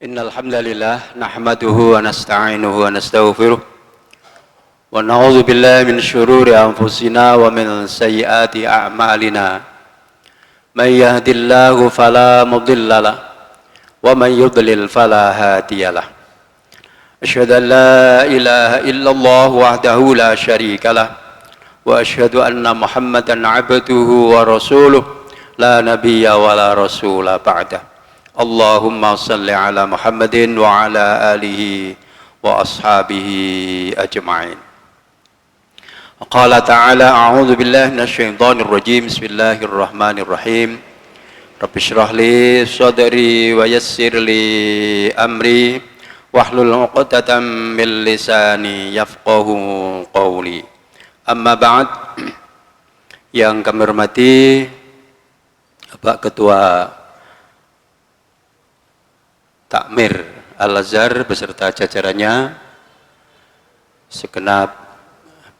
Innal hamdalillah nahmaduhu wa nasta'inuhu wa nastaghfiruh wa na'udzu billahi min shururi anfusina wa min sayyiati a'malina. May yahdihillahu fala mudilla lahu wa may yudlil fala hadiya lahu. Asyhadu an la ilaha illallah wahdahu la syarika lahu wa asyhadu anna Muhammadan 'abduhu wa rasuluh la nabiyya wa la rasula ba'da. Allahumma salli ala Muhammadin wa ala alihi wa ashabihi ajma'in. Qala ta'ala a'udzu billahi minasy syaithanir rajim. Bismillahirrahmanirrahim. Rabbi shrah li sadri wa yassir li amri wahlul 'uqdatam min lisani yafqahu qawli. Amma ba'd. Yang kami hormati Bapak Ketua Takmir Al-Azhar beserta jajarannya, segenap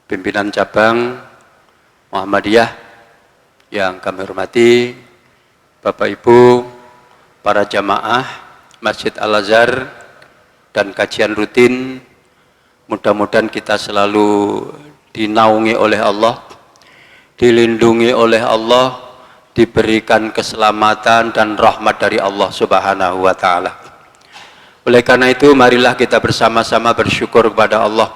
pimpinan cabang Muhammadiyah yang kami hormati, Bapak Ibu, para jamaah Masjid Al-Azhar dan kajian rutin, mudah-mudahan kita selalu dinaungi oleh Allah, dilindungi oleh Allah, diberikan keselamatan dan rahmat dari Allah Subhanahu wa Ta'ala. Oleh karena itu, marilah kita bersama-sama bersyukur kepada Allah.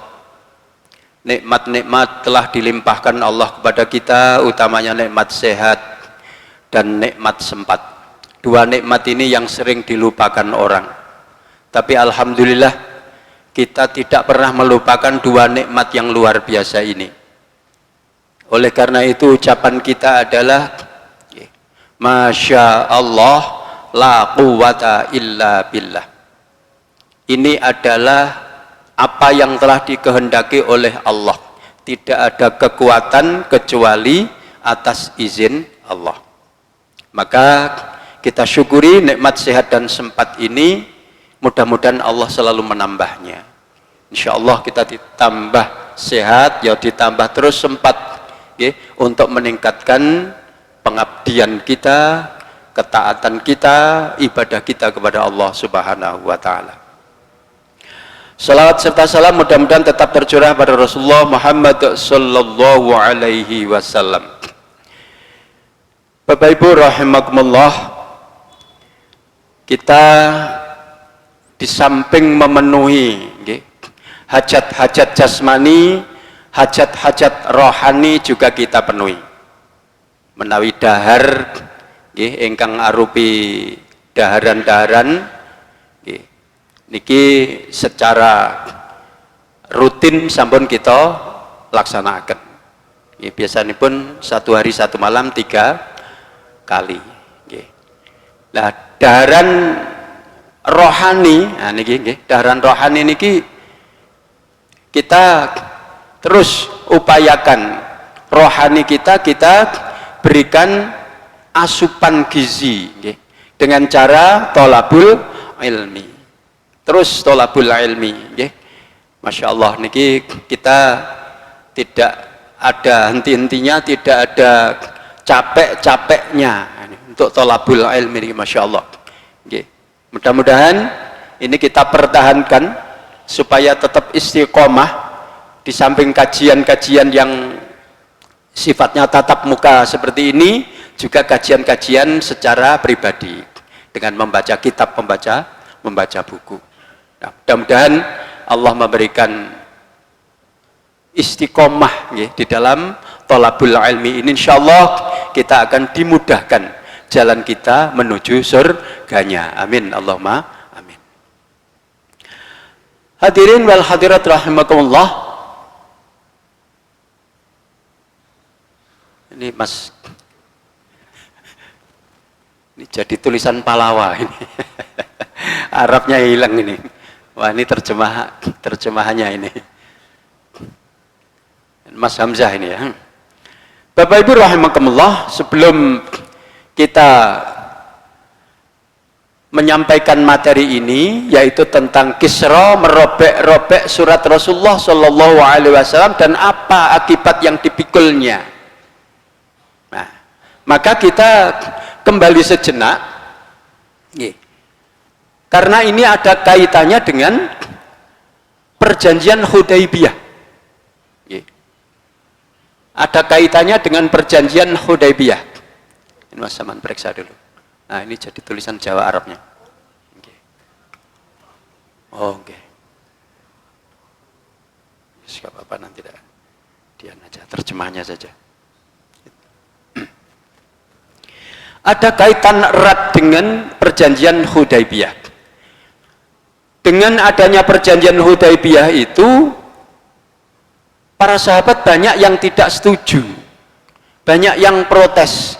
Nikmat-nikmat telah dilimpahkan Allah kepada kita, utamanya nikmat sehat dan nikmat sempat. Dua nikmat ini yang sering dilupakan orang. Tapi alhamdulillah, kita tidak pernah melupakan dua nikmat yang luar biasa ini. Oleh karena itu, ucapan kita adalah Masya Allah, la quwwata illa billah. Ini adalah apa yang telah dikehendaki oleh Allah. Tidak ada kekuatan kecuali atas izin Allah. Maka kita syukuri nikmat sehat dan sempat ini. Mudah-mudahan Allah selalu menambahnya. Insya Allah kita ditambah sehat, ya ditambah terus sempat, ya, untuk meningkatkan pengabdian kita, ketaatan kita, ibadah kita kepada Allah Subhanahu wa Ta'ala. Salawat serta salam mudah-mudahan tetap tercurah pada Rasulullah Muhammad sallallahu alaihi wasallam. Bapak Ibu rahimakumullah, kita di samping memenuhi hajat-hajat jasmani, hajat-hajat rohani juga kita penuhi. Menawi dahar ingkang arupi daharan-daharan niki secara rutin sampun kita laksanakan. Biasanya pun satu hari satu malam 3 kali. Nah, daharan rohani, nah niki daharan rohani niki kita terus upayakan rohani kita berikan asupan gizi dengan cara tolabul ilmi. Terus tolabul ilmi, Masya Allah, niki kita tidak ada henti-hentinya, tidak ada capek-capeknya untuk tolabul ilmi, Masya Allah. Mudah-mudahan ini kita pertahankan supaya tetap istiqomah di samping kajian-kajian yang sifatnya tatap muka seperti ini, juga kajian-kajian secara pribadi dengan membaca kitab, membaca buku. Nah, mudah-mudahan Allah memberikan istiqomah di dalam thalabul ilmi ini. Insyaallah kita akan dimudahkan jalan kita menuju surganya. Amin Allahumma amin. Hadirin wal hadirat rahimakumullah. Ini Mas, ini jadi tulisan Palawa ini. Arabnya hilang ini. Wah, ini terjemahannya ini. Mas Hamzah ini ya. Bapak Ibu rahimakumullah, sebelum kita menyampaikan materi ini, yaitu tentang Kisra merobek-robek surat Rasulullah Shallallahu Alaihi Wasallam dan apa akibat yang dipikulnya. Nah, maka kita kembali sejenak Karena ini ada kaitannya dengan perjanjian Hudaybiyah. Ada kaitannya dengan perjanjian Hudaybiyah. Ini Mas Saman periksa dulu. Nah, ini jadi tulisan Jawa Arabnya. Oke. Gak apa-apa, nanti dia aja terjemahnya saja. Ada kaitan erat dengan perjanjian Hudaybiyah. Dengan adanya perjanjian Hudaybiyah itu, para sahabat banyak yang tidak setuju, banyak yang protes,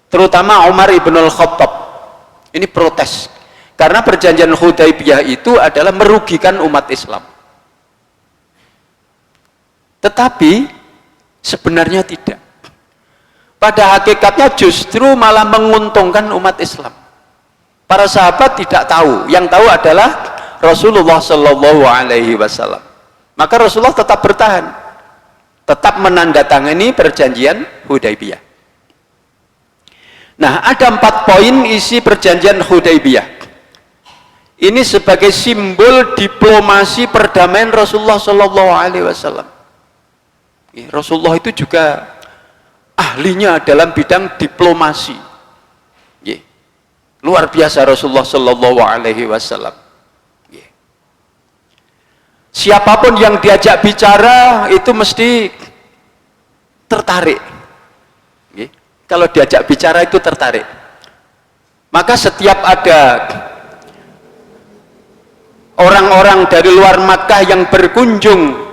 terutama Umar ibn al-Khattab. Ini protes karena perjanjian Hudaybiyah itu adalah merugikan umat Islam. Tetapi sebenarnya tidak. Pada hakikatnya justru malah menguntungkan umat Islam. Para sahabat tidak tahu, yang tahu adalah Rasulullah Shallallahu Alaihi Wasallam. Maka Rasulullah tetap bertahan, tetap menandatangani perjanjian Hudaybiyah. Nah, ada 4 poin isi perjanjian Hudaybiyah. Ini sebagai simbol diplomasi perdamaian Rasulullah Shallallahu Alaihi Wasallam. Rasulullah itu juga ahlinya dalam bidang diplomasi. Luar biasa Rasulullah Shallallahu Alaihi Wasallam. Siapapun yang diajak bicara itu mesti tertarik. Kalau diajak bicara itu tertarik. Maka setiap ada orang-orang dari luar Makkah yang berkunjung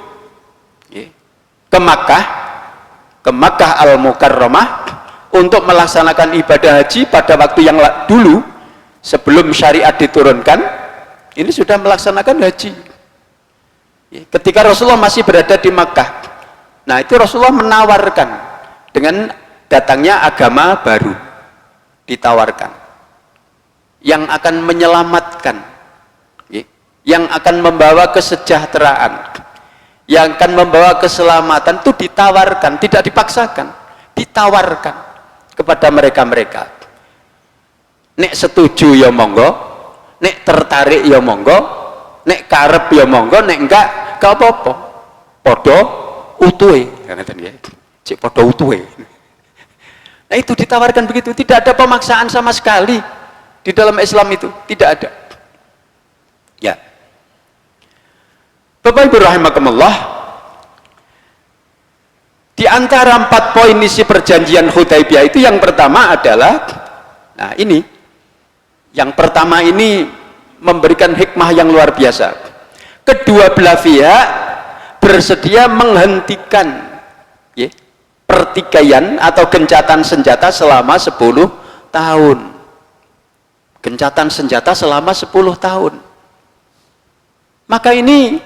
ke Makkah Al-Mukarramah untuk melaksanakan ibadah haji pada waktu yang dulu sebelum syariat diturunkan, ini sudah melaksanakan haji. Ketika Rasulullah masih berada di Makkah, nah itu Rasulullah menawarkan dengan datangnya agama baru, ditawarkan yang akan menyelamatkan, yang akan membawa kesejahteraan, yang akan membawa keselamatan, itu ditawarkan, tidak dipaksakan, ditawarkan kepada mereka-mereka. Nek setuju ya monggo, nek tertarik ya monggo, nek karep ya monggo, nek enggak gak apa-apa. Podo utuhe, cik podo utuhe. Nah itu ditawarkan begitu, tidak ada pemaksaan sama sekali di dalam Islam itu, tidak ada. Ya, Bapak Ibu rahimakumullah, di antara 4 poin isi perjanjian Hudaybiyah itu yang pertama adalah, nah ini, yang pertama ini memberikan hikmah yang luar biasa. Kedua belah pihak bersedia menghentikan pertikaian atau gencatan senjata selama 10 tahun. Gencatan senjata selama 10 tahun. Maka ini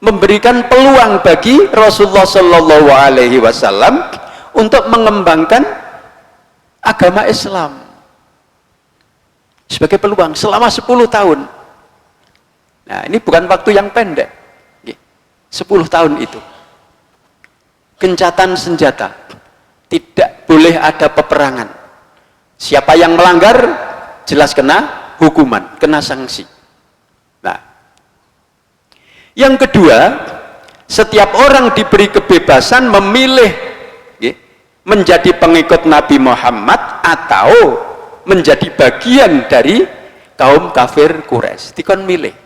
memberikan peluang bagi Rasulullah Shallallahu Alaihi Wasallam untuk mengembangkan agama Islam sebagai peluang selama 10 tahun. Nah, ini bukan waktu yang pendek. 10 tahun itu. Gencatan senjata. Tidak boleh ada peperangan. Siapa yang melanggar, jelas kena hukuman, kena sanksi. Nah, yang kedua, setiap orang diberi kebebasan memilih menjadi pengikut Nabi Muhammad atau menjadi bagian dari kaum kafir Quraisy. Dikon milih.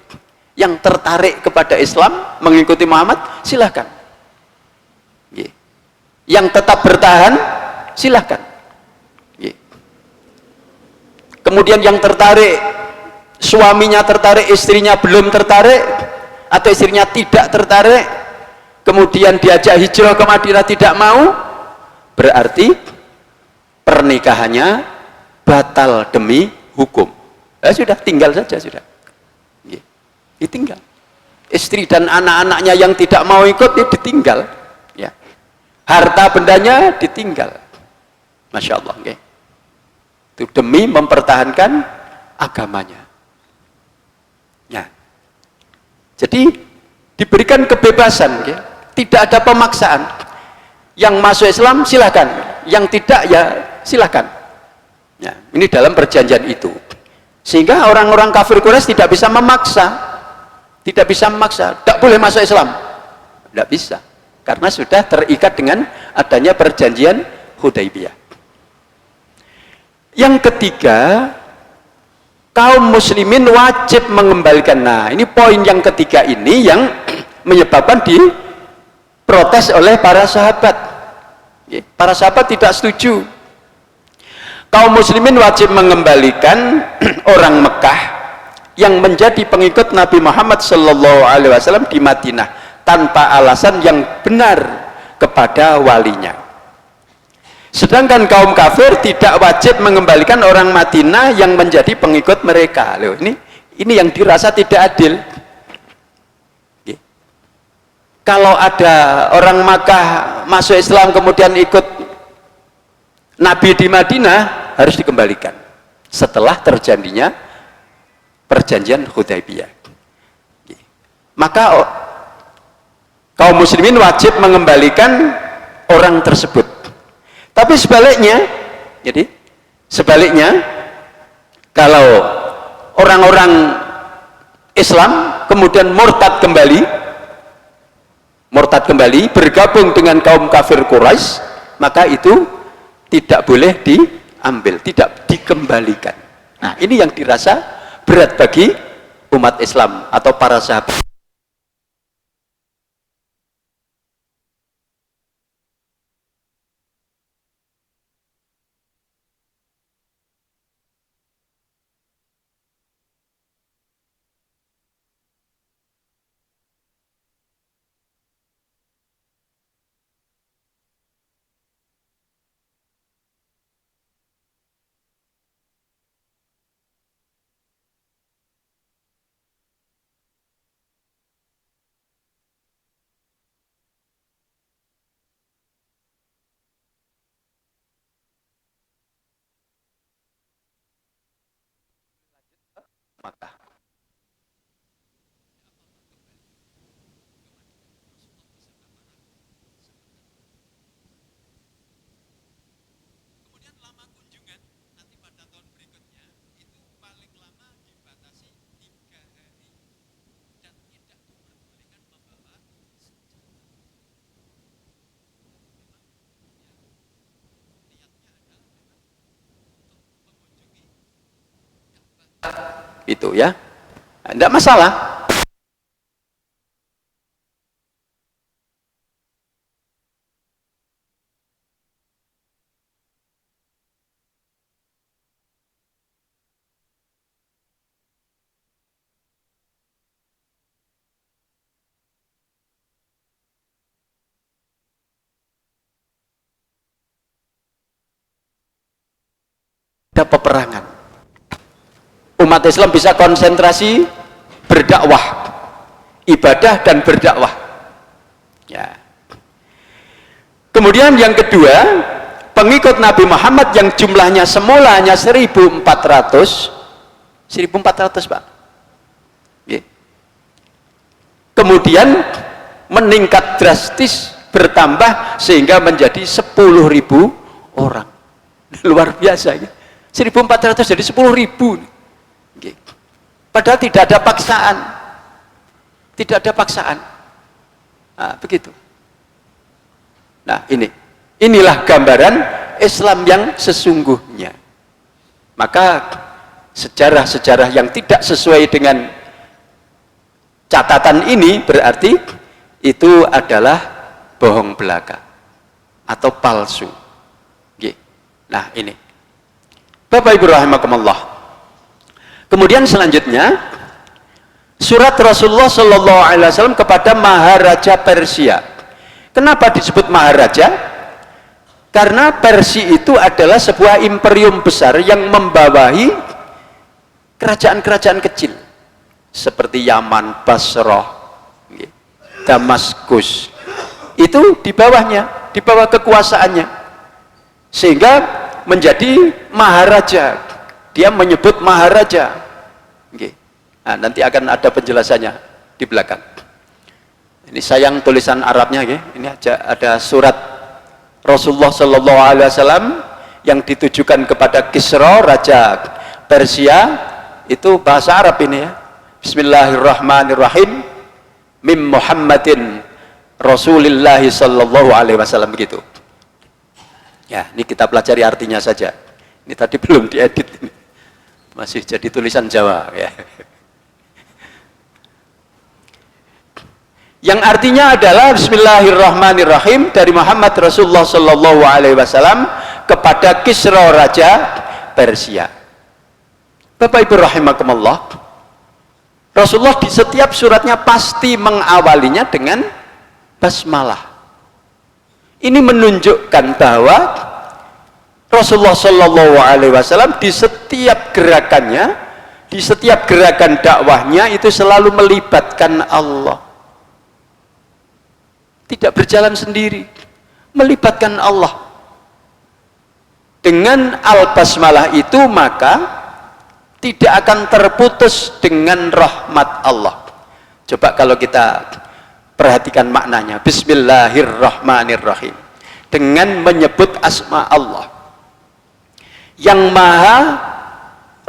Yang tertarik kepada Islam, mengikuti Muhammad, silahkan. Yang tetap bertahan, silahkan. Kemudian yang tertarik, suaminya tertarik, istrinya belum tertarik, atau istrinya tidak tertarik, kemudian diajak hijrah ke Madinah tidak mau, berarti pernikahannya batal demi hukum. Sudah, tinggal saja sudah. Ditinggal. Istri dan anak-anaknya yang tidak mau ikut, ya ditinggal. Ya. Harta bendanya ditinggal. Masya Allah. Okay. Itu demi mempertahankan agamanya. Ya. Jadi diberikan kebebasan, okay. Tidak ada pemaksaan. Yang masuk Islam silahkan, yang tidak ya silahkan. Ya. Ini dalam perjanjian itu. Sehingga orang-orang kafir Quraisy tidak bisa memaksa, tak boleh masuk Islam, tidak bisa, karena sudah terikat dengan adanya perjanjian Hudaybiyah. Yang ketiga, kaum muslimin wajib mengembalikan. Nah, ini poin yang ketiga ini yang menyebabkan diprotes oleh para sahabat. Para sahabat tidak setuju. Kaum muslimin wajib mengembalikan orang Mekah yang menjadi pengikut Nabi Muhammad SAW di Madinah tanpa alasan yang benar kepada walinya. Sedangkan kaum kafir tidak wajib mengembalikan orang Madinah yang menjadi pengikut mereka. Loh, ini yang dirasa tidak adil. Kalau ada orang Makkah masuk Islam kemudian ikut Nabi di Madinah, harus dikembalikan setelah terjadinya perjanjian Hudaybiyah. Maka kaum muslimin wajib mengembalikan orang tersebut. Tapi sebaliknya, kalau orang-orang Islam kemudian murtad kembali bergabung dengan kaum kafir Quraisy, maka itu tidak boleh diambil, tidak dikembalikan. Nah, ini yang dirasa berat bagi umat Islam atau para sahabat. Maka kemudian lama kunjungan nanti pada tahun berikutnya itu paling lama dibatasi 3 hari dan tidak diperbolehkan membawa senjata. Niatnya adalah memang untuk mengunjungi itu ya, tidak masalah. Ada peperangan, umat Islam bisa konsentrasi berdakwah, ibadah dan berdakwah ya. Kemudian yang kedua, pengikut Nabi Muhammad yang jumlahnya semula hanya 1400 Pak ya. Kemudian meningkat drastis, bertambah sehingga menjadi 10.000 orang. Luar biasa ya. 1400 jadi 10.000. Padahal tidak ada paksaan, nah, begitu. Nah, inilah gambaran Islam yang sesungguhnya. Maka sejarah-sejarah yang tidak sesuai dengan catatan ini berarti itu adalah bohong belaka atau palsu. Nah, ini Bapak Ibu rahimakumullah. Kemudian selanjutnya surat Rasulullah Shallallahu Alaihi Wasallam kepada Maharaja Persia. Kenapa disebut Maharaja? Karena Persia itu adalah sebuah imperium besar yang membawahi kerajaan-kerajaan kecil seperti Yaman, Basrah, Damaskus. Itu di bawahnya, di bawah kekuasaannya, sehingga menjadi Maharaja. Dia menyebut Maharaja. Nah, nanti akan ada penjelasannya di belakang. Ini sayang tulisan Arabnya, ini ada surat Rasulullah Shallallahu Alaihi Wasallam yang ditujukan kepada Kisra, Raja Persia, itu bahasa Arab ini ya. Bismillahirrahmanirrahim. Mim Muhammadin Rasulillahi sallallahu alaihi wasallam, begitu. Ya, ini kita pelajari artinya saja. Ini tadi belum diedit ini. Masih jadi tulisan Jawa ya. Yang artinya adalah Bismillahirrahmanirrahim dari Muhammad Rasulullah sallallahu alaihi wasallam kepada Kisra raja Persia. Bapak Ibu rahimakumullah, Rasulullah di setiap suratnya pasti mengawalinya dengan basmalah. Ini menunjukkan bahwa Rasulullah sallallahu alaihi wasallam di setiap gerakannya, di setiap gerakan dakwahnya itu selalu melibatkan Allah. Tidak berjalan sendiri, melibatkan Allah. Dengan al-basmalah itu maka tidak akan terputus dengan rahmat Allah. Coba kalau kita perhatikan maknanya, Bismillahirrahmanirrahim, dengan menyebut asma Allah yang maha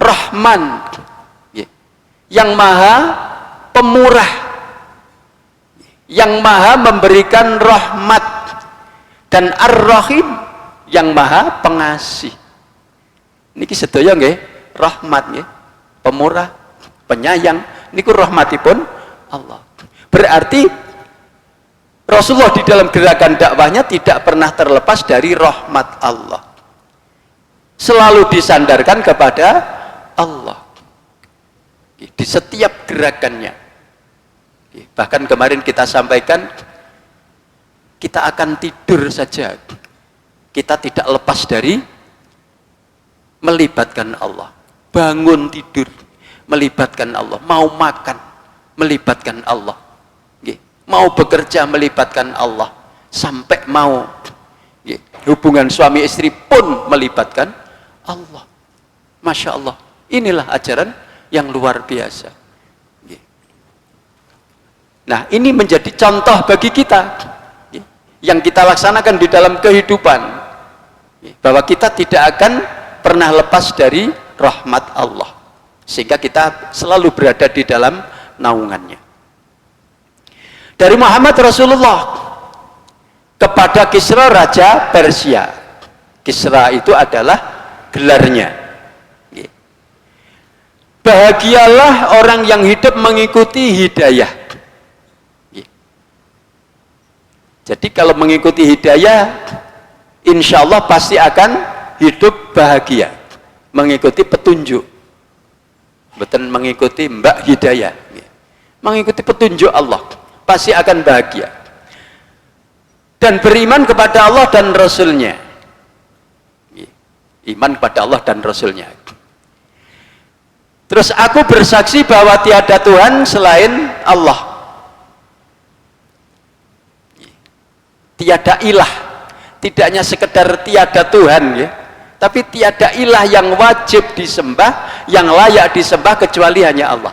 Rahman, yang maha pemurah, yang maha memberikan rahmat, dan Ar-Rahim yang maha pengasih. Niki sedaya nggih rahmat nggih, pemurah, penyayang, niku rahmatipun Allah. Berarti Rasulullah di dalam gerakan dakwahnya tidak pernah terlepas dari rahmat Allah. Selalu disandarkan kepada Allah di setiap gerakannya. Bahkan kemarin kita sampaikan, kita akan tidur saja, kita tidak lepas dari melibatkan Allah. Bangun tidur, melibatkan Allah. Mau makan, melibatkan Allah. Mau bekerja, melibatkan Allah. Sampai mau hubungan suami istri pun melibatkan Allah. Masya Allah, inilah ajaran yang luar biasa. Nah, ini menjadi contoh bagi kita yang kita laksanakan di dalam kehidupan, bahwa kita tidak akan pernah lepas dari rahmat Allah, sehingga kita selalu berada di dalam naungannya. Dari Muhammad Rasulullah kepada Kisra raja Persia. Kisra itu adalah gelarnya. Bahagialah orang yang hidup mengikuti hidayah. Jadi kalau mengikuti hidayah, insya Allah pasti akan hidup bahagia, mengikuti petunjuk. Betul, mengikuti Mbak Hidayah, mengikuti petunjuk Allah, pasti akan bahagia. Dan beriman kepada Allah dan Rasulnya. Iman kepada Allah dan Rasulnya. Terus aku bersaksi bahwa tiada Tuhan selain Allah. Tiada ilah, tidak hanya sekedar tiada Tuhan ya, tapi tiada ilah yang wajib disembah, yang layak disembah kecuali hanya Allah.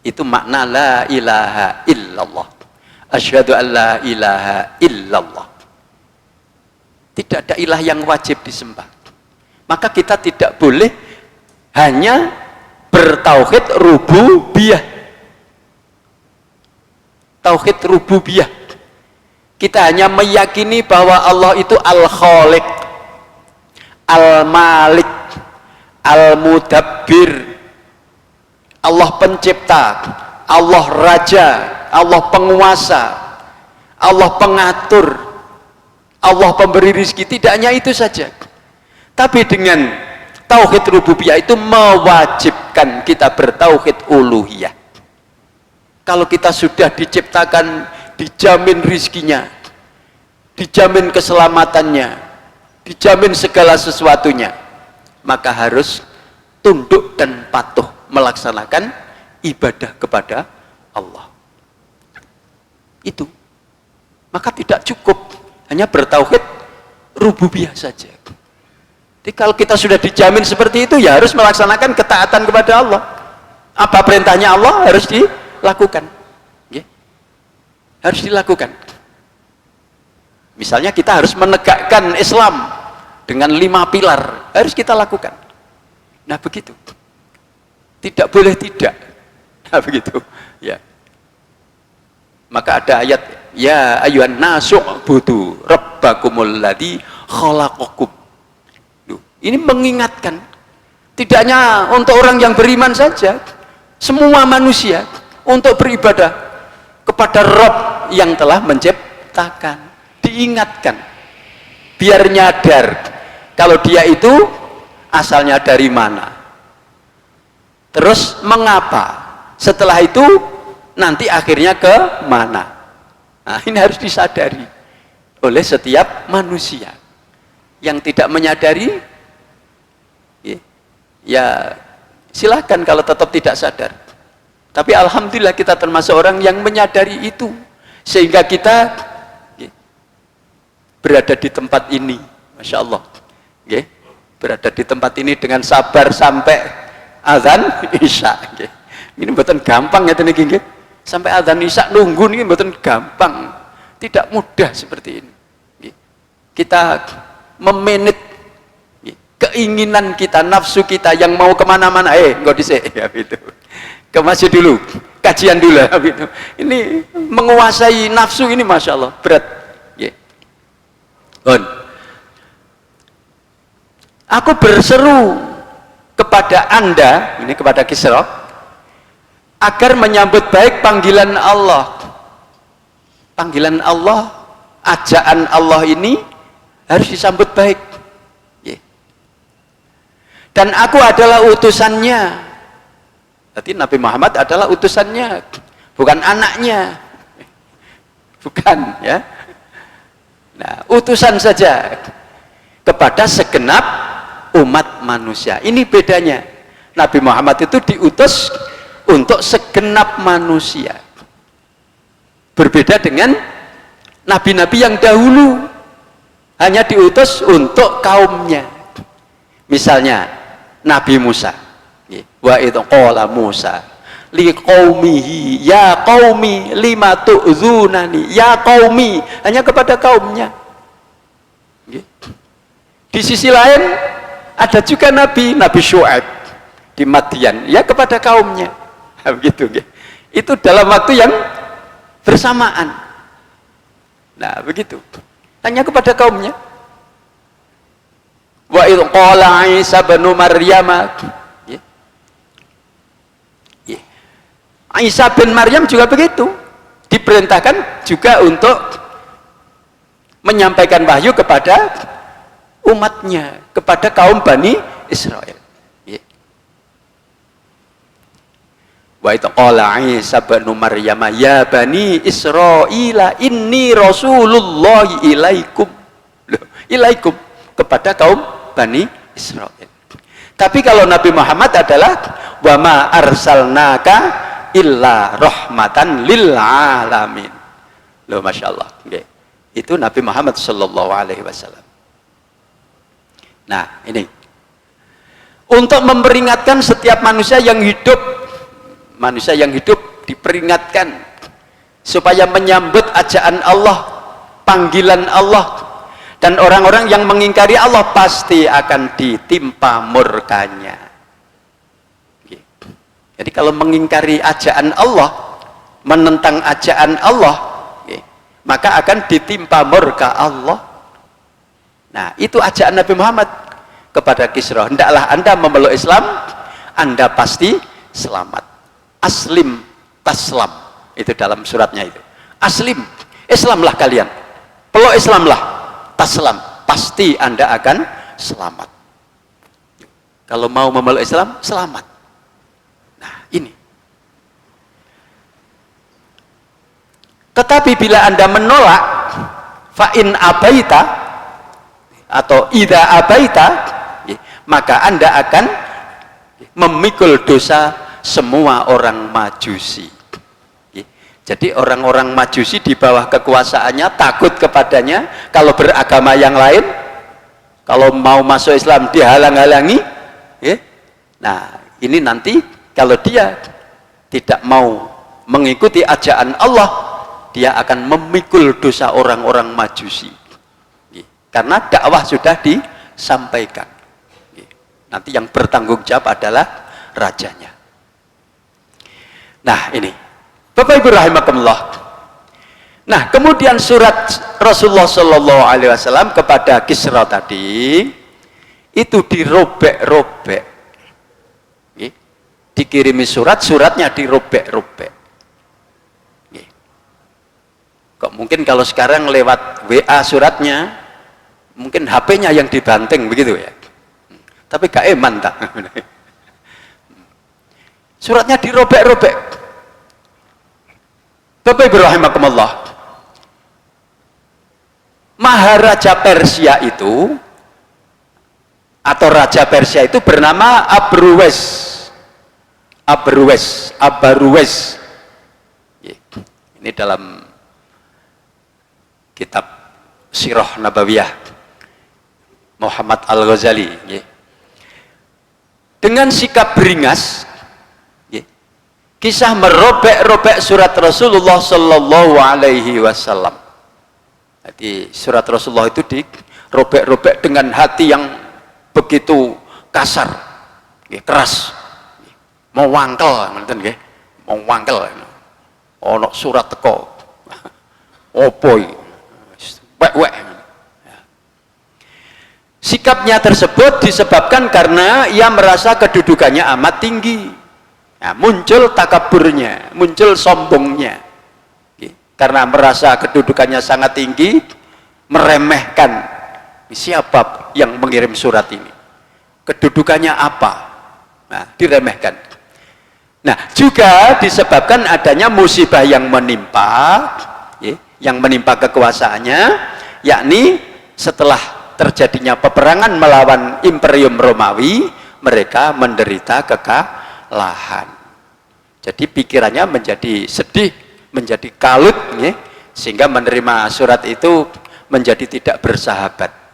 Itu makna la ilaha illallah. Asyhadu an la ilaha illallah. Tidak ada ilah yang wajib disembah. Maka kita tidak boleh hanya bertauhid rububiyah. Tauhid rububiyah. Kita hanya meyakini bahwa Allah itu Al-Khaliq, Al-Malik, Al-Mudabbir, Allah pencipta, Allah raja, Allah penguasa, Allah pengatur, Allah pemberi rizki. Tidak hanya itu saja, tapi dengan tauhid rububiyah itu mewajibkan kita bertauhid uluhiyah. Kalau kita sudah diciptakan, dijamin rizkinya, dijamin keselamatannya, dijamin segala sesuatunya, maka harus tunduk dan patuh melaksanakan ibadah kepada Allah. Itu. Maka tidak cukup hanya bertauhid rububiyah saja. Jadi kalau kita sudah dijamin seperti itu, ya harus melaksanakan ketaatan kepada Allah. Apa perintahnya Allah harus dilakukan. Harus dilakukan. Misalnya kita harus menegakkan Islam dengan 5 pilar, harus kita lakukan. Nah begitu. Tidak boleh tidak. Nah, begitu. Ya. Maka ada ayat, ya ayyuhan nasu budu rabbakumul ladzi khalaqakum. Ini mengingatkan, tidak hanya untuk orang yang beriman saja, semua manusia untuk beribadah kepada Rabb yang telah menciptakan. Diingatkan, biar nyadar kalau dia itu asalnya dari mana, terus mengapa, setelah itu nanti akhirnya ke mana. Nah, ini harus disadari oleh setiap manusia. Yang tidak menyadari, ya silahkan kalau tetap tidak sadar. Tapi alhamdulillah kita termasuk orang yang menyadari itu, sehingga kita berada di tempat ini, Masya Allah. Berada di tempat ini dengan sabar sampai azan isya. Ini bukan gampang ya tenan nggih. Sampai azan isya nunggu ini bukan gampang. Tidak mudah seperti ini. Kita memanage keinginan kita, nafsu kita yang mau kemana-mana, enggak dhisik ya gitu. Ke masjid dulu, kajian dulu gitu. Ini menguasai nafsu ini Masya Allah berat. Aku berseru kepada Anda, ini kepada Kisra, agar menyambut baik panggilan Allah. Panggilan Allah, ajaan Allah ini harus disambut baik. Dan aku adalah utusannya. Berarti Nabi Muhammad adalah utusannya, bukan anaknya. Bukan, ya. Nah, utusan saja kepada segenap umat manusia. Ini bedanya. Nabi Muhammad itu diutus untuk segenap manusia. Berbeda dengan nabi-nabi yang dahulu, hanya diutus untuk kaumnya. Misalnya Nabi Musa, wa idh qala Musa liqaumihi ya qaumi lima tu'dzunani, ya qaumi, hanya kepada kaumnya. Di sisi lain ada juga Nabi Syuaib di Madian, ya kepada kaumnya. Begitu, itu dalam waktu yang bersamaan. Nah, begitu, hanya kepada kaumnya. Wa idh qala Isa bin Maryam, Isa bin Maryam juga begitu, diperintahkan juga untuk menyampaikan wahyu kepada umatnya, kepada kaum Bani Israel. Wa idh qala Isa bin Maryam ya Bani Israila inni Rasulullah ilaikum. Ilaikum, kepada kaum Bani Israel. Tapi kalau Nabi Muhammad adalah wa ma arsalnaka illa rahmatan lil alamin. Loh, Masya Allah. Itu Nabi Muhammad sallallahu alaihi wasallam. Nah, ini untuk memperingatkan setiap manusia yang hidup diperingatkan supaya menyambut ajaan Allah, panggilan Allah. Dan orang-orang yang mengingkari Allah pasti akan ditimpa murkanya. Jadi kalau mengingkari ajaan Allah, menentang ajaan Allah, maka akan ditimpa murka Allah. Nah, itu ajaan Nabi Muhammad kepada Kisra. Hendaklah Anda memeluk Islam, Anda pasti selamat. Aslim taslam, itu dalam suratnya itu. Aslim, Islamlah kalian, peluk Islamlah, taslam, pasti Anda akan selamat. Kalau mau memeluk Islam, selamat. Nah, ini. Tetapi bila Anda menolak, fa'in abaita atau idza abaita, maka Anda akan memikul dosa semua orang Majusi. Jadi orang-orang Majusi di bawah kekuasaannya takut kepadanya. Kalau beragama yang lain, kalau mau masuk Islam dihalang-halangi. Nah, ini nanti kalau dia tidak mau mengikuti ajaan Allah, dia akan memikul dosa orang-orang Majusi. Karena dakwah sudah disampaikan. Nanti yang bertanggung jawab adalah rajanya. Nah, ini Bapak Ibu rahimakumullah. Nah, kemudian surat Rasulullah Shallallahu Alaihi Wasallam kepada Kisra tadi itu dirobek-robek, dikirimi surat, suratnya dirobek-robek. Kok mungkin kalau sekarang lewat WA suratnya, mungkin HP-nya yang dibanting begitu ya. Tapi gak eman tak. Suratnya dirobek-robek. Bapak Ibu rahimakumullah. Maharaja Persia itu atau Raja Persia itu bernama Abaruwes. Ini dalam kitab Sirah Nabawiyah Muhammad Al-Ghazali. Dengan sikap beringas, kisah merobek-robek surat Rasulullah Sallallahu Alaihi Wasallam. Jadi surat Rasulullah itu dirobek-robek dengan hati yang begitu kasar, keras, mau wangkel, mau wangkel. Ono surat teko, opoi. Sikapnya tersebut disebabkan karena ia merasa kedudukannya amat tinggi. Nah, muncul takaburnya, muncul sombongnya. Karena merasa kedudukannya sangat tinggi, meremehkan siapa yang mengirim surat ini. Kedudukannya apa? Nah, diremehkan. Nah, juga disebabkan adanya musibah yang menimpa kekuasaannya, yakni setelah terjadinya peperangan melawan Imperium Romawi, mereka menderita kekalahan. Jadi pikirannya menjadi sedih, menjadi kalut, sehingga menerima surat itu menjadi tidak bersahabat.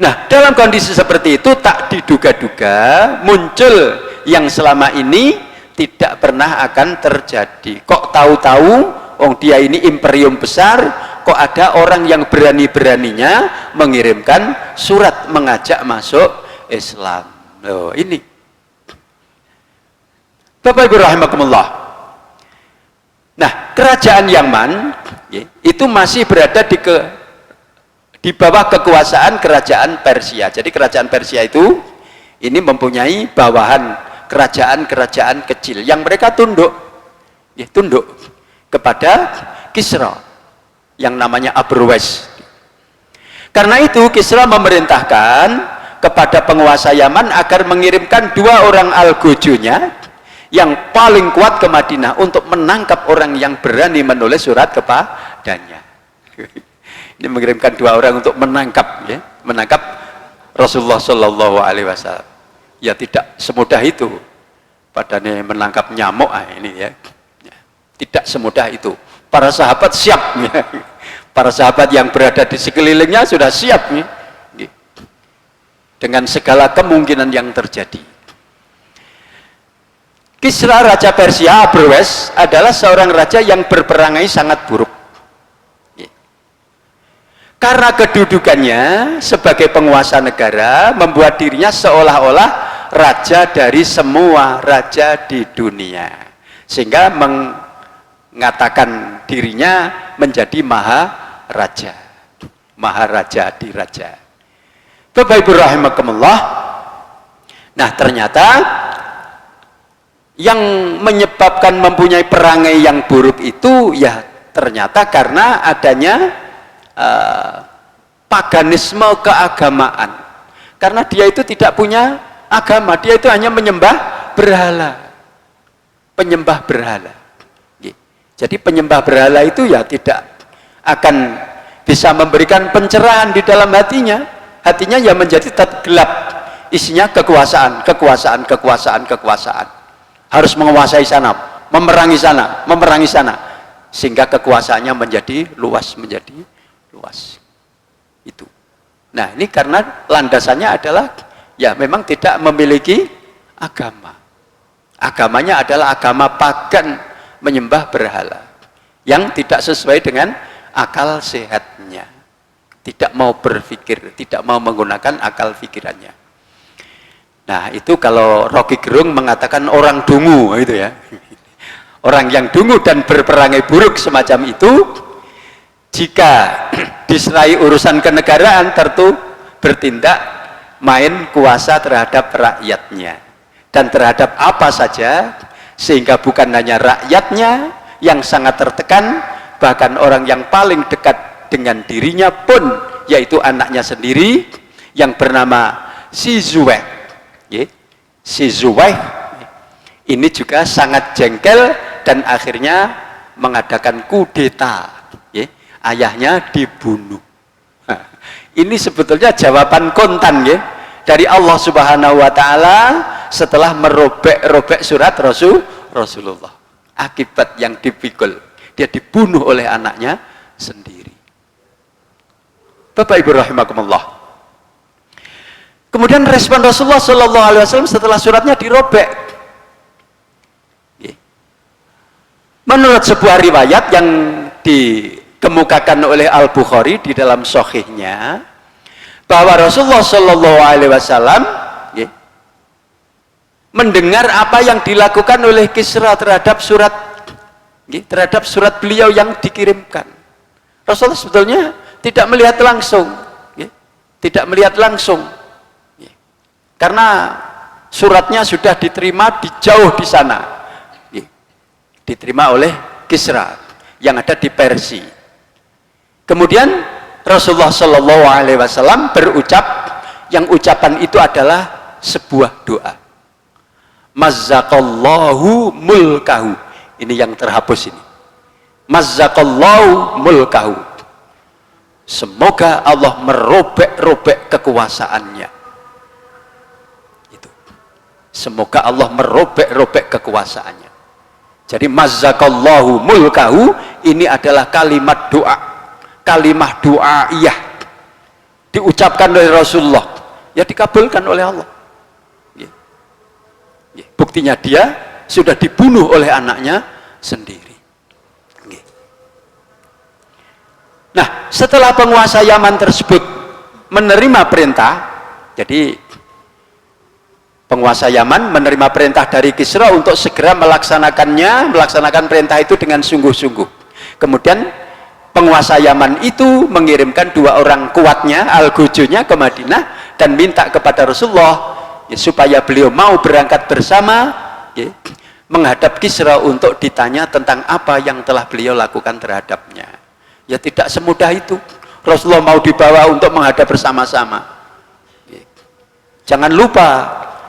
Nah, dalam kondisi seperti itu tak diduga-duga muncul yang selama ini tidak pernah akan terjadi. Kok tahu-tahu dia ini imperium besar, kok ada orang yang berani-beraninya mengirimkan surat mengajak masuk Islam. Loh, ini Bapak Ibu rahimakumullah. Nah, kerajaan Yaman itu masih berada di bawah kekuasaan kerajaan Persia. Jadi kerajaan Persia itu ini mempunyai bawahan kerajaan-kerajaan kecil yang mereka tunduk kepada Kisra yang namanya Abaruwes. Karena itu Kisra memerintahkan kepada penguasa Yaman agar mengirimkan 2 orang algojonya yang paling kuat ke Madinah untuk menangkap orang yang berani menulis surat kepadanya. Ini mengirimkan 2 orang untuk menangkap Rasulullah Shallallahu Alaihi Wasallam. Ya tidak semudah itu, padahal menangkap nyamuk ini ya. Tidak semudah itu. Para sahabat siap, para sahabat yang berada di sekelilingnya sudah siap dengan segala kemungkinan yang terjadi. Kisra Raja Persia Abaruwes adalah seorang raja yang berperangai sangat buruk. Karena kedudukannya sebagai penguasa negara membuat dirinya seolah-olah raja dari semua raja di dunia, sehingga mengatakan dirinya menjadi maharaja di raja. Bapak Ibu rahimakumullah. Nah, ternyata yang menyebabkan mempunyai perangai yang buruk itu ya ternyata karena adanya paganisme keagamaan. Karena dia itu tidak punya agama, dia itu hanya menyembah berhala. Penyembah berhala. Jadi penyembah berhala itu ya tidak akan bisa memberikan pencerahan di dalam hatinya. Hatinya ya menjadi tetap gelap. Isinya kekuasaan. Harus menguasai sana, memerangi sana. Sehingga kekuasaannya menjadi luas. Itu. Nah, ini karena landasannya adalah ya memang tidak memiliki agama. Agamanya adalah agama pagan, menyembah berhala yang tidak sesuai dengan akal sehatnya. Tidak mau berpikir, tidak mau menggunakan akal pikirannya. Nah, itu kalau Rocky Gerung mengatakan orang dungu itu ya. Orang yang dungu dan berperangai buruk semacam itu, jika diserai urusan kenegaraan tentu bertindak main kuasa terhadap rakyatnya dan terhadap apa saja, sehingga bukan hanya rakyatnya yang sangat tertekan, bahkan orang yang paling dekat dengan dirinya pun, yaitu anaknya sendiri yang bernama Si Zubair. Si Zubair ini juga sangat jengkel dan akhirnya mengadakan kudeta. Ayahnya dibunuh. Ini sebetulnya jawaban kontan dari Allah Subhanahu wa taala setelah merobek-robek surat Rasulullah. Akibat yang dipikul, dia dibunuh oleh anaknya sendiri. Bapak Ibu rahimakumullah. Kemudian respon Rasulullah Shallallahu Alaihi Wasallam setelah suratnya dirobek. Menurut sebuah riwayat yang dikemukakan oleh Al Bukhari di dalam Sahihnya, bahwa Rasulullah Shallallahu Alaihi Wasallam mendengar apa yang dilakukan oleh Kisra terhadap surat beliau yang dikirimkan. Rasulullah sebetulnya tidak melihat langsung, karena suratnya sudah diterima jauh di sana, diterima oleh Kisra yang ada di Persia. Kemudian Rasulullah Shallallahu Alaihi Wasallam berucap, yang ucapan itu adalah sebuah doa. Mazzaqallahu mulkahu. Ini yang terhapus ini. Mazzaqallahu mulkahu. Semoga Allah merobek-robek kekuasaannya. Semoga Allah merobek-robek kekuasaannya. Jadi mazzaqallahu mulkahu ini adalah kalimat doa, kalimah doaiyah diucapkan oleh Rasulullah, ya dikabulkan oleh Allah. Buktinya dia sudah dibunuh oleh anaknya sendiri. Nah, setelah penguasa Yaman tersebut menerima perintah, jadi penguasa Yaman menerima perintah dari Kisra untuk segera melaksanakan perintah itu dengan sungguh-sungguh. Kemudian penguasa Yaman itu mengirimkan 2 orang kuatnya, Al-Gujunya, ke Madinah dan minta kepada Rasulullah supaya beliau mau berangkat bersama menghadap Kisra untuk ditanya tentang apa yang telah beliau lakukan terhadapnya. Ya tidak semudah itu. Rasulullah mau dibawa untuk menghadap bersama-sama. Jangan lupa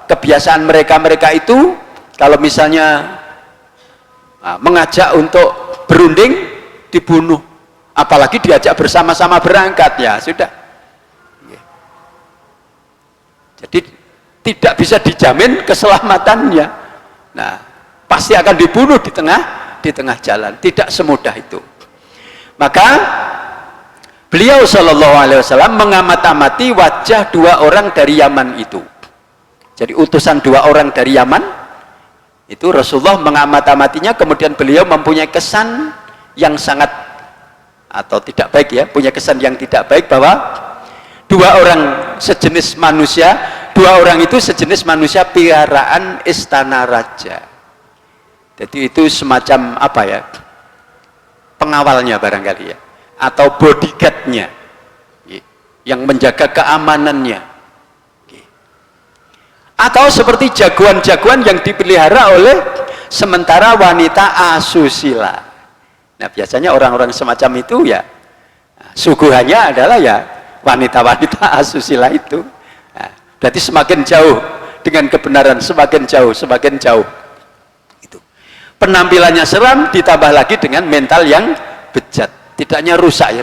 kebiasaan mereka itu kalau misalnya mengajak untuk berunding dibunuh, apalagi diajak bersama-sama berangkat, ya sudah. Jadi tidak bisa dijamin keselamatannya. Nah, pasti akan dibunuh di tengah jalan. Tidak semudah itu. Maka beliau Shallallahu Alaihi Wasallam mengamat-amati wajah 2 orang dari Yaman itu. Jadi utusan 2 orang dari Yaman itu Rasulullah mengamat-amatinya, kemudian beliau mempunyai kesan yang sangat atau tidak baik, ya, punya kesan yang tidak baik bahwa 2 orang sejenis manusia, 2 orang itu sejenis manusia piaraan istana raja. Jadi itu semacam apa ya, pengawalnya barangkali, ya, atau bodyguardnya yang menjaga keamanannya. Atau seperti jagoan-jagoan yang dipelihara oleh sementara wanita asusila. Nah, biasanya orang-orang semacam itu ya suguhannya adalah ya wanita-wanita asusila itu. Nah, berarti semakin jauh dengan kebenaran, semakin jauh. Itu. Penampilannya seram ditambah lagi dengan mental yang bejat. Tidaknya rusak, ya.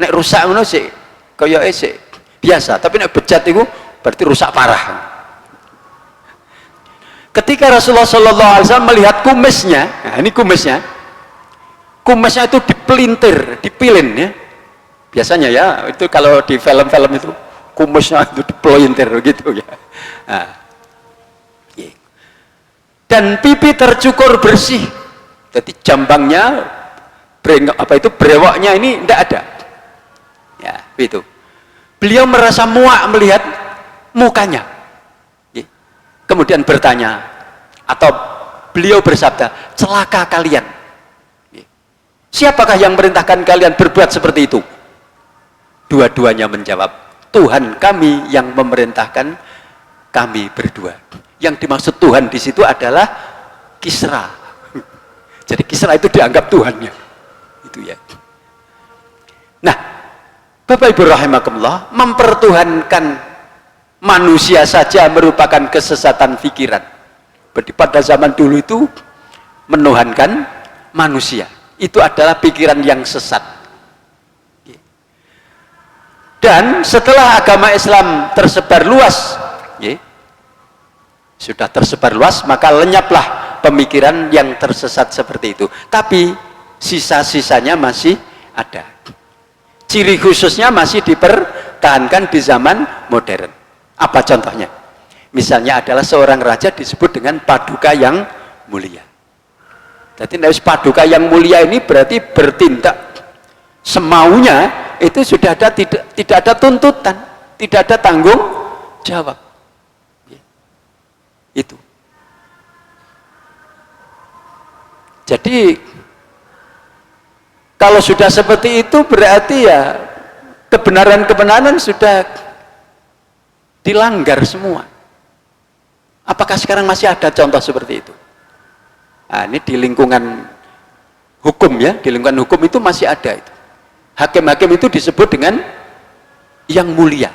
Nek rusak ngono sih kaya sik biasa, tapi nek bejat itu berarti rusak parah. Ketika Rasulullah Shallallahu Alaihi Wasallam melihat kumisnya, nah ini kumisnya itu dipelintir, dipilin, ya. Biasanya ya itu kalau di film-film itu kumisnya itu dipelintir gitu, ya. Nah, dan pipi tercukur bersih, jadi jambangnya, brewoknya ini tidak ada, ya itu. Beliau merasa muak melihat mukanya. kemudian bertanya, atau beliau bersabda, celaka kalian. Siapakah yang merintahkan kalian berbuat seperti itu? Dua-duanya menjawab, Tuhan kami yang memerintahkan kami berdua. Yang dimaksud Tuhan di situ adalah Kisra. Jadi Kisra itu dianggap Tuhannya. Itu ya. Nah, Bapak Ibu rahimakumullah, mempertuhankan manusia saja merupakan kesesatan pikiran. Berarti pada zaman dulu itu menuhankan manusia. Itu adalah pikiran yang sesat. Dan setelah agama Islam tersebar luas, sudah tersebar luas, maka lenyaplah pemikiran yang tersesat seperti itu. Tapi sisa-sisanya masih ada. Ciri khususnya masih dipertahankan di zaman modern. Apa contohnya? Misalnya adalah seorang raja disebut dengan paduka yang mulia. Jadi paduka yang mulia ini berarti bertindak semaunya, itu sudah ada, tidak ada tuntutan, tidak ada tanggung jawab. Itu. Jadi kalau sudah seperti itu berarti ya kebenaran-kebenaran sudah dilanggar semua. Apakah sekarang masih ada contoh seperti itu? Nah, ini di lingkungan hukum ya, di lingkungan hukum itu masih ada itu. Hakim-hakim itu disebut dengan yang mulia.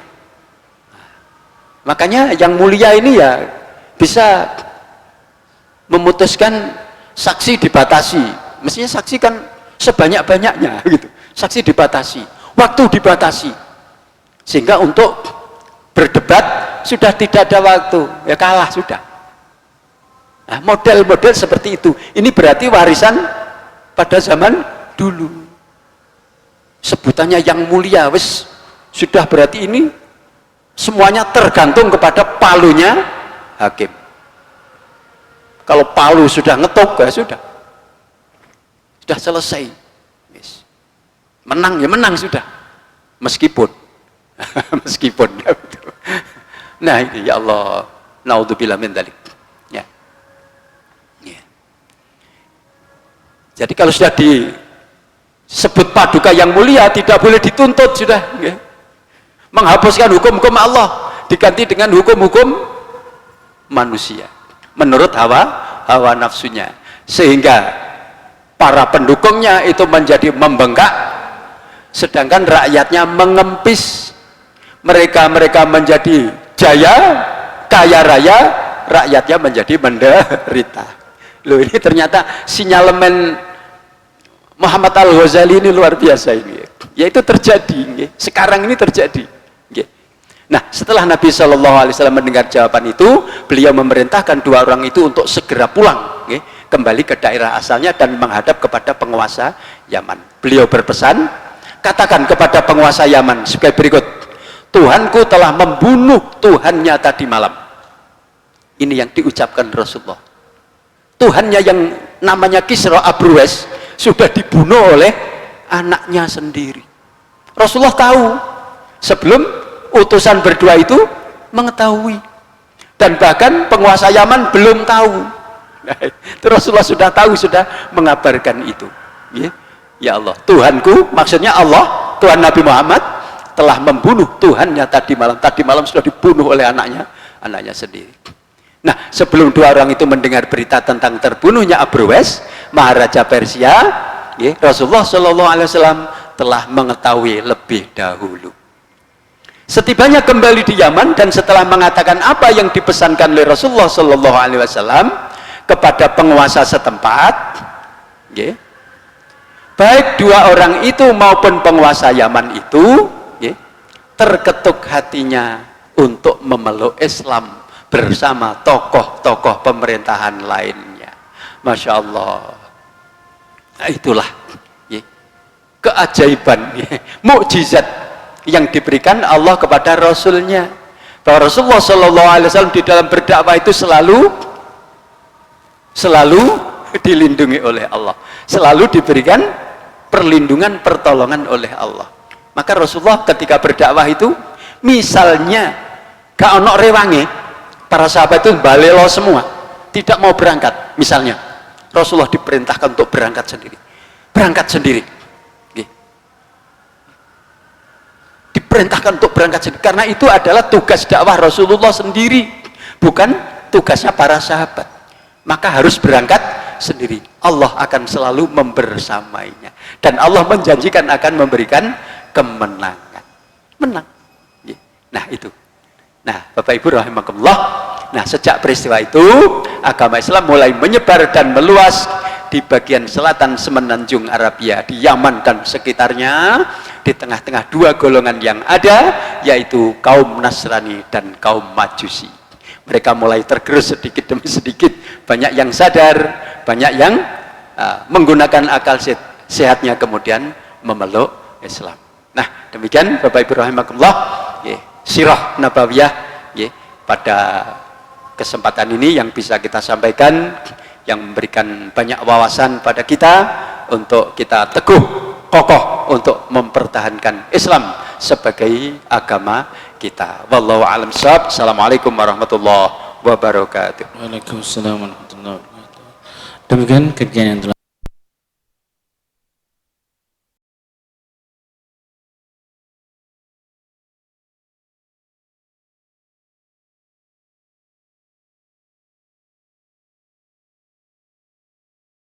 Makanya yang mulia ini ya bisa memutuskan saksi dibatasi. Mestinya saksi kan sebanyak-banyaknya gitu. Saksi dibatasi, waktu dibatasi. Sehingga untuk berdebat sudah tidak ada waktu, ya kalah sudah. Nah, model-model seperti itu. Ini berarti warisan pada zaman dulu. Sebutannya yang mulia, wis sudah berarti ini semuanya tergantung kepada palunya hakim. Kalau palu sudah ngetuk ya sudah selesai. Yes. Menang ya menang sudah, meskipun meskipun ya betul. Nah ini ya Allah, naudzubillah min dzalik. Ya. Ya. Jadi kalau sudah disebut paduka yang mulia tidak boleh dituntut sudah. Ya. Menghapuskan hukum-hukum Allah diganti dengan hukum-hukum manusia menurut hawa nafsunya, sehingga para pendukungnya itu menjadi membengkak, sedangkan rakyatnya mengempis. Mereka menjadi jaya, kaya raya, rakyatnya menjadi menderita. Loh, ini ternyata sinyalemen Muhammad Al-Ghazali ini luar biasa ini. Ya itu terjadi, sekarang ini terjadi. Nah, setelah Nabi SAW mendengar jawaban itu, beliau memerintahkan dua orang itu untuk segera pulang, kembali ke daerah asalnya dan menghadap kepada penguasa Yaman. Beliau berpesan, katakan kepada penguasa Yaman sebagai berikut, Tuhanku telah membunuh Tuhannya tadi malam. Ini yang diucapkan Rasulullah. Tuhannya yang namanya Kisra Abrwes sudah dibunuh oleh anaknya sendiri. Rasulullah tahu sebelum utusan berdua itu mengetahui, dan bahkan penguasa Yaman belum tahu. Rasulullah sudah tahu, sudah mengabarkan itu. Ya Allah, Tuhanku, maksudnya Allah, Tuhan Nabi Muhammad telah membunuh Tuhannya tadi malam sudah dibunuh oleh anaknya sendiri. Nah, sebelum dua orang itu mendengar berita tentang terbunuhnya Abrwes, Maharaja Persia, Rasulullah SAW telah mengetahui lebih dahulu. Setibanya kembali di Yaman dan setelah mengatakan apa yang dipesankan oleh Rasulullah SAW kepada penguasa setempat, baik dua orang itu maupun penguasa Yaman itu terketuk hatinya untuk memeluk Islam bersama tokoh-tokoh pemerintahan lainnya. Masya Allah. Nah, itulah keajaiban, mukjizat yang diberikan Allah kepada Rasulnya, bahwa Rasulullah SAW di dalam berdakwah itu selalu dilindungi oleh Allah, selalu diberikan perlindungan, pertolongan oleh Allah. Maka Rasulullah ketika berdakwah itu misalnya gak ono rewange, Para sahabat itu balelo semua, tidak mau berangkat. Misalnya Rasulullah diperintahkan untuk berangkat sendiri, diperintahkan untuk berangkat sendiri, karena itu adalah tugas dakwah Rasulullah sendiri, bukan tugasnya para sahabat. Maka harus berangkat sendiri. Allah akan selalu membersamainya, dan Allah menjanjikan akan memberikan kemenangan, menang. Nah itu. Nah, Bapak Ibu rahimakumullah, nah sejak peristiwa itu agama Islam mulai menyebar dan meluas di bagian selatan semenanjung Arabia, di Yaman dan sekitarnya, di tengah-tengah dua golongan yang ada, yaitu kaum Nasrani dan kaum Majusi. Mereka mulai tergerus sedikit demi sedikit, banyak yang sadar, banyak yang menggunakan akal sehatnya kemudian memeluk Islam. Nah, demikian Bapak Ibu rahimakumullah, sirah nabawiyah pada kesempatan ini yang bisa kita sampaikan, yang memberikan banyak wawasan pada kita untuk kita teguh kokoh untuk mempertahankan Islam sebagai agama kita. Wallahu a'lam bishawab. Assalamualaikum warahmatullahi wabarakatuh. Waalaikumsalam warahmatullahi wabarakatuh. Demikian kajian yang telah